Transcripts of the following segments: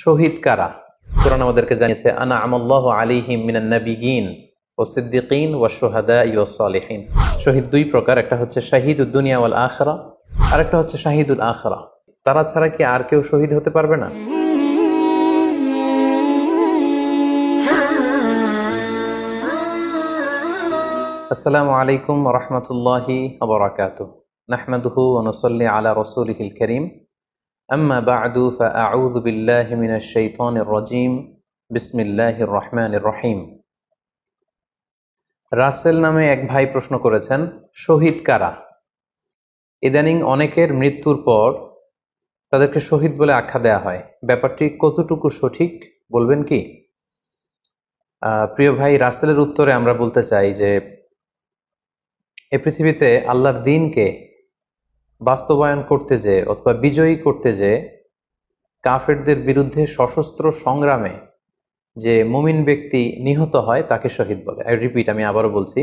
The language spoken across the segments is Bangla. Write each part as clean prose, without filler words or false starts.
শহীদ কারা? কোরআন আমাদেরকে জানিয়েছে আনা আমাল্লাহু আলাইহিম মিনান নাবিয়িন ওয়াস সিদ্দিকিন ওয়াশ শুহাদাই ওয়াস সালিহিন। শহীদ দুই প্রকার, একটা হচ্ছে শাহিদুদ দুনিয়া ওয়াল আখিরা, আর একটা হচ্ছে শাহিদুল আখিরা। তারা ছাড়া কি আর কেউ শহীদ হতে পারবে না? আসসালামু আলাইকুম ওয়া রাহমাতুল্লাহি ওয়া বারাকাতুহু। নাহমাদুহু ওয়া নুসাল্লি আলা রাসূলিহিল কারীম। আম্মা বা'দু ফাআউযু বিল্লাহি মিনাশ শাইতানির রাজীম। বিসমিল্লাহির রহমানির রহিম। রাসেল নামে এক ভাই প্রশ্ন করেছেন, শহীদ কারা? ইদানিং অনেকের মৃত্যুর পর তাদেরকে শহীদ বলে আখ্যা দেয়া হয়। ব্যাপারটি কতটুকু সঠিক বলবেন কি? প্রিয় ভাই, রাসেলের উত্তরে আমরা বলতে চাই যে এ পৃথিবীতে আল্লাহর দ্বীনকে বাস্তবায়ন করতে যে অথবা বিজয়ী করতে যে কাফেরদের বিরুদ্ধে সশস্ত্র সংগ্রামে যে মুমিন ব্যক্তি নিহত হয় তাকে শহীদ বলে। আই রিপিট, আমি আবারও বলছি,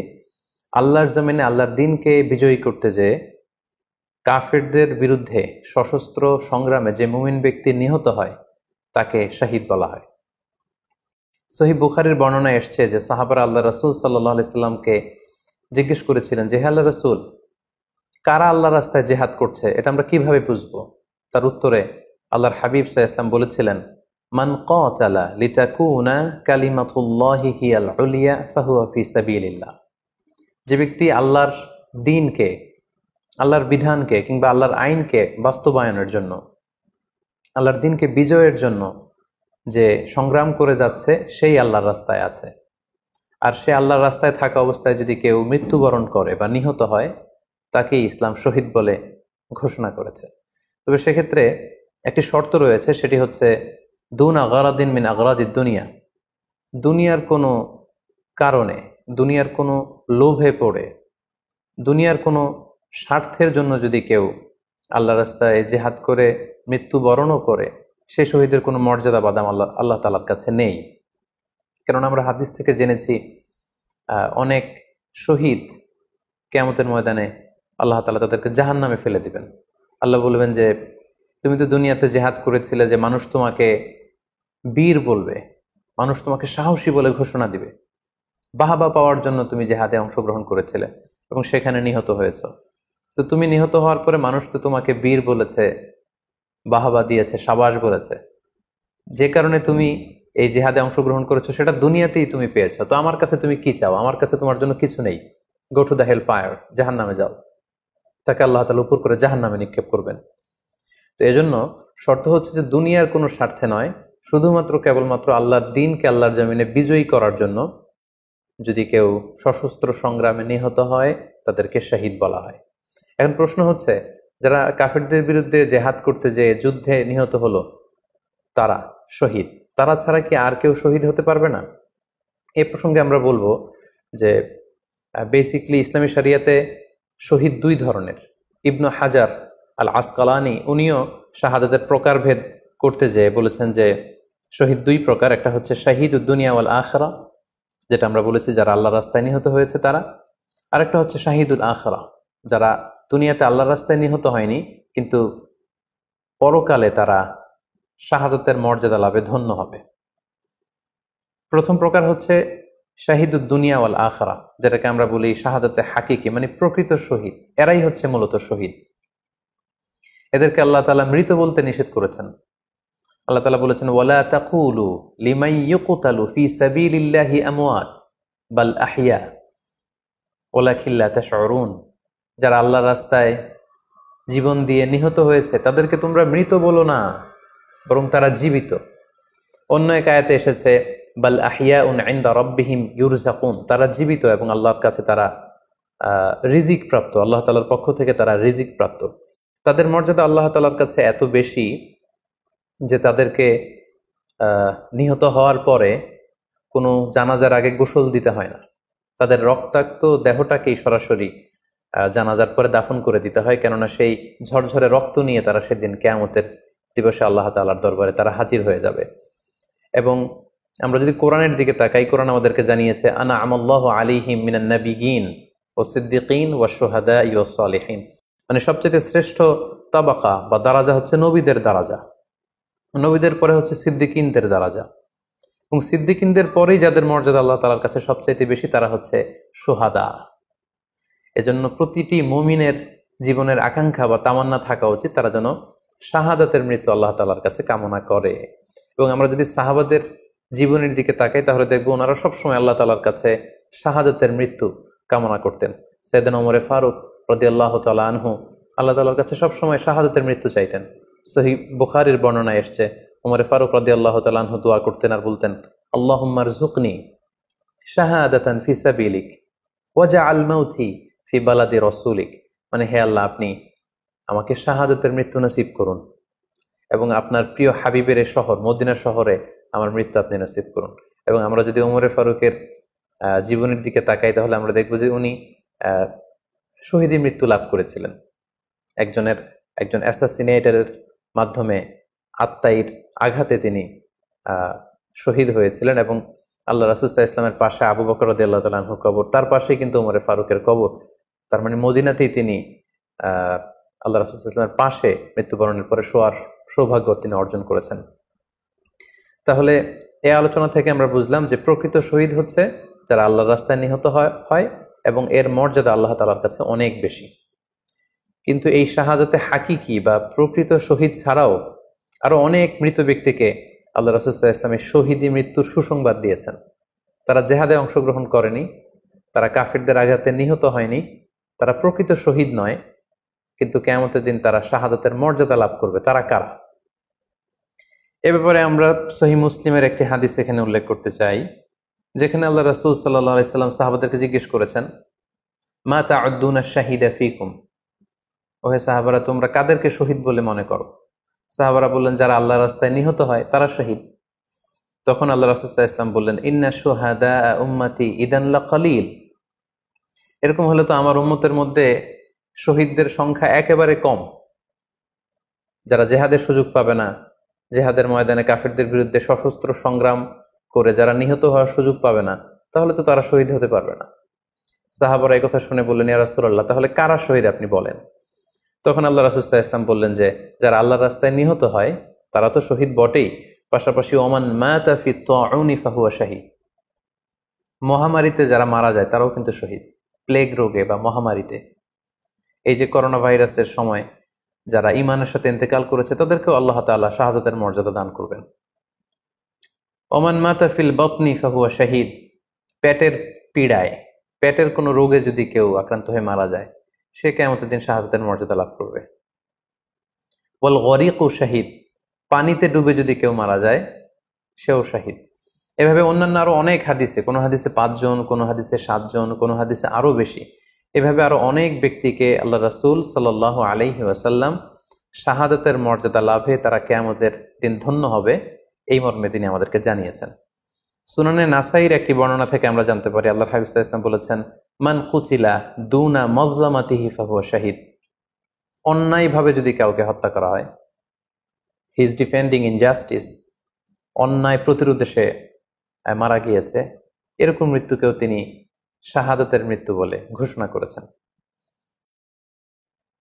আল্লাহর জমিনে আল্লাহর দ্বীনকে বিজয়ী করতে যে কাফেরদের বিরুদ্ধে সশস্ত্র সংগ্রামে যে মুমিন ব্যক্তি নিহত হয় তাকে শহীদ বলা হয়। সহিহ বুখারীর বর্ণনায় এসছে যে সাহাবারা আল্লাহ রাসূল সাল্লাল্লাহু আলাইহি সাল্লামকে জিজ্ঞেস করেছিলেন যে, হে আল্লাহ রাসূল, কারা আল্লাহর রাস্তায় জিহাদ করছে এটা আমরা কিভাবে বুঝবো? তার উত্তরে আল্লাহর হাবিব সাল্লাল্লাহু আলাইহি ওয়াসাল্লাম বলেছিলেন, মান কাতালা লিতাকুনা কালিমাতুল্লাহি হিয়াল উলিয়া ফাহুয়া ফি সাবিলিল্লাহ। যে ব্যক্তি আল্লাহর দ্বীনকে, আল্লাহর বিধানকে কিংবা আল্লাহর আইনকে বাস্তবায়নের জন্য, আল্লাহর দ্বীনকে বিজয়ের জন্য যে সংগ্রাম করে যাচ্ছে সেই আল্লাহর রাস্তায় আছে। আর সে আল্লাহর রাস্তায় থাকা অবস্থায় যদি কেউ মৃত্যুবরণ করে বা নিহত হয় তাকে ইসলাম শহীদ বলে ঘোষণা করেছে। তবে সেক্ষেত্রে একটি শর্ত রয়েছে, সেটি হচ্ছে দুনা গারাদিন মিন আগরাদিদ দুনিয়া। দুনিয়ার কোনো কারণে, দুনিয়ার কোনো লোভে পড়ে, দুনিয়ার কোনো স্বার্থের জন্য যদি কেউ আল্লাহ রাস্তায় জেহাদ করে মৃত্যুবরণও করে, সে শহীদের কোনো মর্যাদা বাদাম আল্লাহ তাআলার কাছে নেই। কারণ আমরা হাদিস থেকে জেনেছি অনেক শহীদ কিয়ামতের ময়দানে আল্লাহ তাআলা তাদেরকে জাহান্নামে ফেলে দিবেন। আল্লাহ বলবেন যে, তুমি তো দুনিয়াতে জেহাদ করেছিলে যে মানুষ তোমাকে বীর বলবে, মানুষ তোমাকে সাহসী বলে ঘোষণা দিবে, বাহাবা পাওয়ার জন্য তুমি জেহাদে অংশগ্রহণ করেছিলে এবং সেখানে নিহত হয়েছ। তো তুমি নিহত হওয়ার পরে মানুষ তো তোমাকে বীর বলেছে, বাহাবা দিয়েছে, সাবাস বলেছে, যে কারণে তুমি এই জেহাদে অংশগ্রহণ করেছো সেটা দুনিয়াতেই তুমি পেয়েছো। তো আমার কাছে তুমি কি চাও? আমার কাছে তোমার জন্য কিছু নেই। Go to the hell fire, জাহান্নামে যাও। তাকে আল্লাহ তাআলা উপর করে জাহান্নামে নিক্ষেপ করবেন। তো এজন্য শর্ত হচ্ছে যে দুনিয়ার কোনো স্বার্থে নয়, শুধুমাত্র কেবলমাত্র আল্লাহর দ্বীনকে আল্লাহর জমিনে বিজয়ী করার জন্য যদি কেউ সশস্ত্র সংগ্রামে নিহত হয় তাদেরকে শহীদ বলা হয়। এখন প্রশ্ন হচ্ছে, যারা কাফেরদের বিরুদ্ধে জেহাদ করতে যেয়ে যুদ্ধে নিহত হলো তারা শহীদ, তারা ছাড়া কি আর কেউ শহীদ হতে পারবে না? এই প্রসঙ্গে আমরা বলবো যে বেসিকলি ইসলামী শরিয়াতে শহীদ দুই ধরনের। ইবনু হাজার আল আসকালানি উনিও শাহাদাতের প্রকারভেদ করতে যেয়ে বলেছেন যে শহীদ দুই প্রকার, একটা হচ্ছে শাহিদুদ দুনিয়া ওয়াল আখিরা, যেটা আমরা বলেছি যারা আল্লাহর রাস্তায় নিহত হয়েছে তারা, আরেকটা হচ্ছে শাহিদুল আখিরা, যারা দুনিয়াতে আল্লাহর রাস্তায় নিহত হয়নি কিন্তু পরকালে তারা শাহাদাতের মর্যাদা লাভে ধন্য হবে। প্রথম প্রকার হচ্ছে শাহিদুদ দুনিয়া ওয়াল আখিরা, যেটাকে আমরা বলি শাহাদাতে হাকিকি, মানে প্রকৃত শহীদ। এরাই হচ্ছে মূলত শহীদ। এদেরকে আল্লাহ তাআলা মৃত বলতে নিষেধ করেছেন। আল্লাহ তাআলা বলেছেন, ওয়ালা তাকুলু লিমান ইউকতালু ফি সাবিলিল্লাহি আমওয়াত বাল আহইয়া ওয়ালাকিন লা তাশউরুন। যারা আল্লাহর রাস্তায় জীবন দিয়ে নিহত হয়েছে তাদেরকে তোমরা মৃত বলো না, বরং তারা জীবিত। অন্য এক আয়াতে এসেছে, বাল আহিয়াউন ইনদা রাব্বিহিম ইউরযাকুন, তারা জীবিত এবং আল্লাহর কাছে তারা রিজিক প্রাপ্ত, আল্লাহ তাআলার পক্ষ থেকে তারা রিজিক প্রাপ্ত। তাদের মর্যাদা আল্লাহ তাআলার কাছে এত বেশি যে তাদেরকে নিহত হওয়ার পরে কোনো জানাজার আগে গোসল দিতে হয় না। তাদের রক্তাক্ত দেহটাকেই সরাসরি জানাজার পরে দাফন করে দিতে হয়, কেননা সেই ঝরঝরে রক্ত নিয়ে তারা সেদিন কিয়ামতের দিবসে আল্লাহ তাআলার দরবারে তারা হাজির হয়ে যাবে। এবং আমরা যদি কোরআনের দিকে তাকাই, কোরআন আমাদেরকে জানিয়েছে আনা আমাল্লাহু আলাইহিম মিনান নাবিয়িন ওয়াস সিদ্দিকিন ওয়াশ শুহাদাই ওয়াস সালিহিন, মানে সবচেয়ে শ্রেষ্ঠ তাবাকা বা দারাজা হচ্ছে নবীদের দারাজা, নবীদের পরে হচ্ছে সিদ্দিকিনদের দরজা, এবং সিদ্দিকিনদের পরেই যাদের মর্যাদা আল্লাহ তাআলার কাছে সবচাইতে বেশি তারা হচ্ছে শুহাদা। এজন্য প্রতিটি মুমিনের জীবনের আকাঙ্ক্ষা বা তামান্না থাকা উচিত তারা যেন শাহাদাতের মৃত্যু আল্লাহ তাআলার কাছে কামনা করে। এবং আমরা যদি সাহাবাদের জীবনের দিকে তাকাই তাহলে দেখবো ওনারা সবসময় আল্লাহ তাআলার কাছে শাহাদাতের মৃত্যু কামনা করতেন। সাইয়েদনা ওমরে ফারুক রাদিয়াল্লাহু তাআলা আনহু আল্লাহ তাআলার কাছে সবসময় শাহাদাতের মৃত্যু চাইতেন। সহিহ বুখারীর বর্ণনায় এসছে ওমরে ফারুক রাদিয়াল্লাহু তাআলা আনহু দোয়া করতেন আর বলতেন, আল্লাহুম্মা রযুকনি শাহাদাতান ফি সাবিলিক ওয়াজআল মাউতি ফি বালাদি রাসূলিক, মানে হে আল্লাহ আপনি আমাকে শাহাদাতের মৃত্যু নসিব করুন এবং আপনার প্রিয় হাবিবের এই শহর মদিনা শহরে আমার মৃত্যু আপনি নসিব করুন। এবং আমরা যদি ওমরে ফারুকের জীবনের দিকে তাকাই তাহলে আমরা দেখব যে উনি শহীদি মৃত্যু লাভ করেছিলেন। একজন অ্যাসাসিনেটরের মাধ্যমে আত্মাইর আঘাতে তিনি শহীদ হয়েছিলেন এবং আল্লাহ রাসূল সাল্লাল্লাহু আলাইহি ওয়াসাল্লামের পাশে আবু বকর রাদিয়াল্লাহু তাআলা আনহুর কবর, তার পাশেই কিন্তু ওমরে ফারুকের কবর। তার মানে মদিনাতেই তিনি আল্লাহ রাসূল সাল্লাল্লাহু আলাইহি ওয়াসাল্লামের পাশে মৃত্যুবরণের পরে শোয়ার সৌভাগ্য তিনি অর্জন করেছেন। তাহলে এই আলোচনা থেকে আমরা বুঝলাম যে প্রকৃত শহীদ হচ্ছে যারা আল্লাহর রাস্তায় নিহত হয় এবং এর মর্যাদা আল্লাহ তাআলার কাছে অনেক বেশি। কিন্তু এই শাহাদাতে হাকিকি বা প্রকৃত শহীদ ছাড়াও আরো অনেক মৃত ব্যক্তিকে আল্লাহ রাসূল সাল্লাল্লাহু আলাইহি ওয়াসাল্লাম শহীদি মৃত্যুর সুসংবাদ দিয়েছেন। তারা জেহাদে অংশগ্রহণ করেনি, তারা কাফিরদের আঘাতে নিহত হয়নি, তারা প্রকৃত শহীদ নয়, কিন্তু কিয়ামতের দিন তারা শাহাদাতের মর্যাদা লাভ করবে। তারা কারা? এ ব্যাপারে আমরা সহিহ মুসলিমের একটি হাদিস এখানে উল্লেখ করতে চাই, যেখানে আল্লাহ রাসূল সাল্লাল্লাহু আলাইহি ওয়াসাল্লাম সাহাবাদেরকে জিজ্ঞেস করেছেন, মা তা'উদ্দুনা শাহিদা ফীকুম, ওহে সাহাবারা তোমরা কাদেরকে শহীদ বলে মনে করো? সাহাবারা বললেন যারা আল্লাহর রাস্তায় নিহত হয় তারা শহীদ। তখন আল্লাহ রাসূল সাল্লাল্লাহু আলাইহি ওয়াসাল্লাম বললেন, ইন্না শুহাদা উম্মতি ইদান লাকালিল, এরকম হলে তো আমার উম্মতের মধ্যে শহীদদের সংখ্যা একেবারে কম। যারা জেহাদের সুযোগ পাবে না, জেহাদের ময়দানে কাফিরদের বিরুদ্ধে সশস্ত্র সংগ্রাম করে যারা নিহত হওয়ার সুযোগ পাবে না, তাহলে তো তারা শহীদ হতে পারবে না। সাহাবারা এই কথা শুনে বললেন, ইয়া রাসূলুল্লাহ তাহলে কারা শহীদ আপনি বলেন। তখন আল্লাহ রাসূল সাল্লাল্লাহু আলাইহি ওয়াসাল্লাম বললেন যে যারা আল্লাহর রাস্তায় নিহত হয় তারা তো শহীদ বটেই, পাশাপাশি ওমান মাতা ফি তাউনি ফাহুয়া শাহীদ, মহামারীতে যারা মারা যায় তারাও কিন্তু শহীদ। প্লেগ রোগে বা মহামারীতে, এই যে করোনা ভাইরাসের সময় যারা ঈমানের সাথে ইন্তেকাল করেছে তাদেরকেও আল্লাহ তাআলা শাহাদাতের মর্যাদা দান করবেন। ওমান মাতা ফিল বাতনি ফাহুয়া শাহীদ, পেটের পীড়ায়, পেটের কোনো রোগে যদি কেউ আক্রান্ত হয়ে মারা যায় সে কিয়ামতের দিন শাহাদাতের মর্যাদা লাভ করবে। ওয়াল গরিকু শাহীদ, পানিতে ডুবে যদি কেউ মারা যায় সেও শাহীদ। এভাবে অন্যান্য আরো অনেক হাদিসে, কোনো হাদিসে 5 জন, কোনো হাদিসে 7 জন, কোনো হাদিসে আরো বেশি, এভাবে আরো অনেক ব্যক্তিকে আল্লাহ রাসূল সাল্লাল্লাহু আলাইহি ওয়াসাল্লাম শাহাদাতের মর্যাদা লাভে তারা কিয়ামতের দিন ধন্য হবে এই মর্মে তিনি আমাদেরকে জানিয়েছেন। সুনানে নাসাইর একটি বর্ণনা থেকে আমরা জানতে পারি আল্লাহর হাবিব সাল্লাল্লাহু আলাইহি ওয়াসাল্লাম বলেছেন, মান কুতিলা দুনা মাজলামাতিহি ফাহুয়া শাহীদ, অন্যায়ভাবে যদি কাউকে হত্যা করা হয়, হি ইজ ডিফেন্ডিং ইনজাস্টিস, অন্যায় প্রতিরোধে সে মারা গিয়েছে, এরকম মৃত্যুকেও তিনি শাহাদাতের মৃত্যু বলে ঘোষণা করেছেন।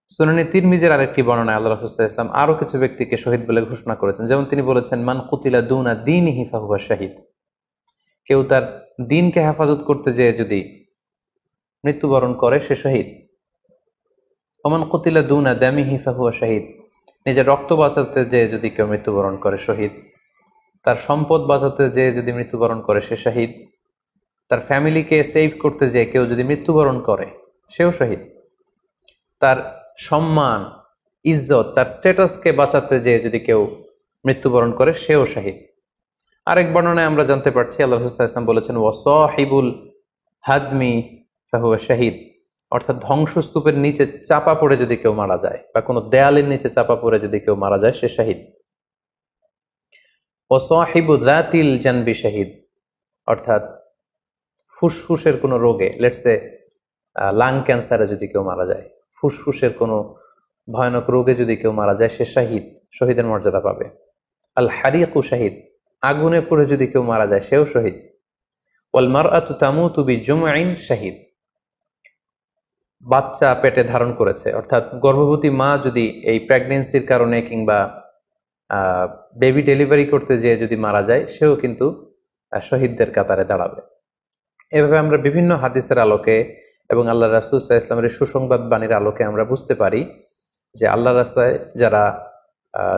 সুনানে তিরমিজির আরেকটি বর্ণনায় আল্লাহ রাসূল সাল্লাল্লাহু আলাইহি ওয়াসাল্লাম আরো কিছু ব্যক্তিকে শহীদ বলে ঘোষণা করেছেন। যেমন তিনি বলেছেন, মান কুতিলা দুনা দীনিহি ফাহুয়া শাহীদ, কেউ তার দ্বীনকে হেফাজত করতে যেয়ে যদি মৃত্যুবরণ করে সে শহীদ। ওমান কুতিলা দুনা দামিহি ফাহুয়া শাহীদ, নিজের রক্ত বাঁচাতে যেয়ে যদি কেউ মৃত্যুবরণ করে শহীদ। তার সম্পদ বাঁচাতে যেয়ে যদি মৃত্যুবরণ করে সে শহীদ। তার ফ্যামিলিকে সেভ করতে যেয়ে কেউ যদি মৃত্যুবরণ করে সেও শহীদ। তার সম্মান, ইজ্জত, তার স্ট্যাটাসকে বাঁচাতে যেয়ে যদি কেউ মৃত্যুবরণ করে সেও শহীদ। আরেক বর্ণনায় আমরা জানতে পারছি আল্লাহ রাসূল সাল্লাল্লাহু আলাইহি ওয়াসাল্লাম বলেছেন, ওয়াসাহিবুল হাদমি ফাহুয়া শাহীদ, অর্থাৎ ধ্বংসস্তূপের নিচে চাপা পড়ে যদি কেউ মারা যায় বা কোনো দেয়ালের নিচে চাপা পড়ে যদি কেউ মারা যায় সে শহীদ। ওয়াসাহিবু যাতিল জানবি শাহীদ, অর্থাৎ ফুসফুসের কোনো রোগে, লেটসে লাং ক্যান্সারে যদি কেউ মারা যায়, ফুসফুসের কোনো ভয়ানক রোগে যদি কেউ মারা যায় সে শাহীদ, শহীদের মর্যাদা পাবে। আল হারিকু শাহীদ, আগুনে পড়ে যদি কেউ মারা যায় সেও শহীদ। ওয়াল মারআতু তামুতু বিজুমইন শাহীদ, বাচ্চা পেটে ধারণ করেছে, অর্থাৎ গর্ভবতী মা যদি এই প্রেগন্যান্সির কারণে কিংবা বেবি ডেলিভারি করতে যেয়ে যদি মারা যায়, সেও কিন্তু শহীদদের কাতারে দাঁড়াবে। এভাবে আমরা বিভিন্ন হাদিসের আলোকে এবং আল্লাহ রাসূল সাল্লাল্লাহু আলাইহি ওয়াসাল্লামের সুসংবাদ বাণীর আলোকে আমরা বুঝতে পারি যে আল্লাহর রাস্তায় যারা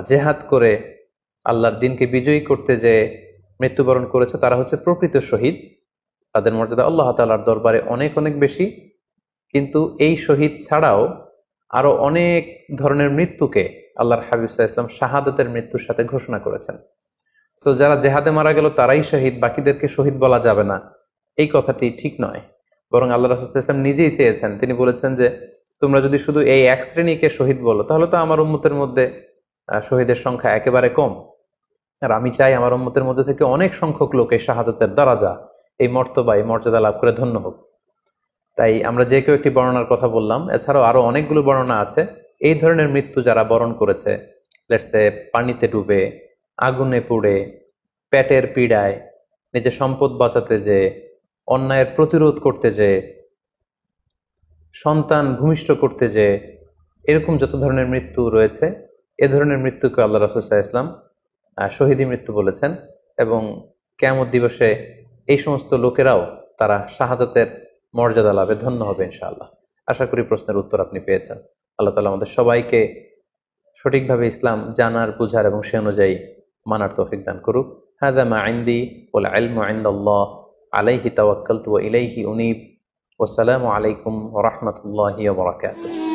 জেহাদ করে আল্লাহর দিনকে বিজয়ী করতে যে মৃত্যুবরণ করেছে, তারা হচ্ছে প্রকৃত শহীদ। তাদের মর্যাদা আল্লাহ তাআলার দরবারে অনেক অনেক বেশি। কিন্তু এই শহীদ ছাড়াও আরো অনেক ধরনের মৃত্যুকে আল্লাহর হাবিব সাল্লাল্লাহু আলাইহি ওয়াসাল্লাম শাহাদাতের মৃত্যুর সাথে ঘোষণা করেছেন। সো যারা জেহাদে মারা গেল তারাই শহীদ, বাকিদেরকে শহীদ বলা যাবে না, এই কথাটি ঠিক নয়। বরং আল্লাহ রাসূল সাল্লাল্লাহু আলাইহি ওয়াসাল্লাম নিজেই চেয়েছেন, তিনি বলেছেন যে তোমরা যদি শুধু এই এক শ্রেণীকে শহীদ বলো, তাহলে তো আমার উম্মতের মধ্যে শহীদের সংখ্যা একেবারে কম। আর আমি চাই আমার উম্মতের মধ্যে থেকে অনেক সংখ্যক লোক এই শাহাদাতের দারাজা, এই মর্তবা, এই মর্যাদা লাভ করে ধন্য হোক। তাই আমরা যে কেউ একটি বর্ণনার কথা বললাম, এছাড়াও আরো অনেকগুলো বর্ণনা আছে। এই ধরনের মৃত্যু যারা বরণ করেছে, লেটসে পানিতে ডুবে, আগুনে পুড়ে, পেটের পীড়ায়, নিজের সম্পদ বাঁচাতে যে, অন্যায়ের প্রতিরোধ করতে যে, সন্তান ভূমিষ্ঠ করতে যে, এরকম যত ধরনের মৃত্যু রয়েছে, এ ধরনের মৃত্যুকে আল্লাহ রাসূল সাল্লাল্লাহু আলাইহি ওয়াসাল্লাম শহীদী মৃত্যু বলেছেন। এবং কিয়ামত দিবসে এই সমস্ত লোকেরাও তারা শাহাদাতের মর্যাদা লাভে ধন্য হবে ইনশাআল্লাহ। আশা করি প্রশ্নের উত্তর আপনি পেয়েছেন। আল্লাহ তাআলা আমাদের সবাইকে সঠিকভাবে ইসলাম জানার, বুঝার এবং সে অনুযায়ী মানার তৌফিক দান করুক। হাযা মা ইনদি ওয়াল ইলমু ইনদাল্লাহ আলাইহি তাওয়াক্কালতু ওয়া ইলাইহি উনীব। ওয়াসসালামু আলাইকুম ওয়া রাহমাতুল্লাহি ওয়া বারাকাতুহু।